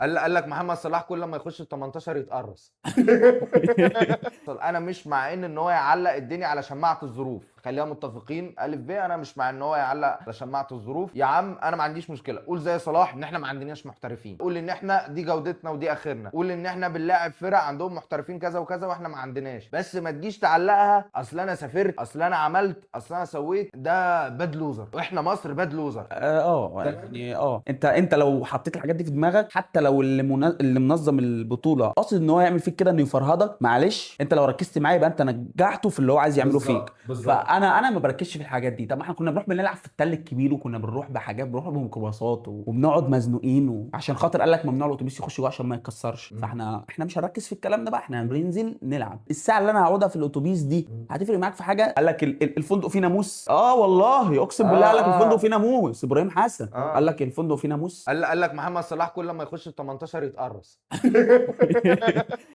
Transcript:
قال لك محمد صلاح كل ما يخش ال 18 يتقرص. انا مش مع ان هو يعلق الدنيا على شماعه الظروف، خلينا متفقين الف ب. انا مش مع ان هو يعلق على شماعه الظروف. يا عم انا ما عنديش مشكله، قول زي صلاح ان احنا ما عندناش محترفين، قول ان احنا دي جودتنا ودي اخرنا، قول ان احنا بنلاعب فرق عندهم محترفين كذا وكذا واحنا ما عندناش، بس ما تجيش تعلقها اصل انا سافرت، اصل انا عملت، اصل انا سويت. ده باد لوزر، واحنا مصر باد لوزر. يعني انت لو حطيت الحاجات دي في دماغك، حتى لو اللي منظم البطوله قاصد ان هو يعمل فيك كده انه يفرهدك، معلش انت لو ركزت معايا يبقى انت نجحته في اللي هو عايز يعمله فيك. فانا ما بركزش في الحاجات دي. طب احنا كنا بنروح بنلعب في التل الكبير، وكنا بنروح بحاجات، بنروح بميكروباصات وبنقعد مزنوقين، عشان خاطر قال لك ممنوع الاتوبيس يخش جوه عشان ما يتكسرش. فاحنا مش هنركز في الكلام ده بقى، احنا هننزل نلعب. الساعه اللي انا هقعدها في الاتوبيس دي هتفرق معاك في حاجه؟ قال لك الفندق فيه ناموس. والله اقسم بالله قال لك الفندق فيه ناموس. ابراهيم حسن قال لك الفندق فيه ناموس. قال لك محمد صلاح كل ما يخش ال 18 يتقرص.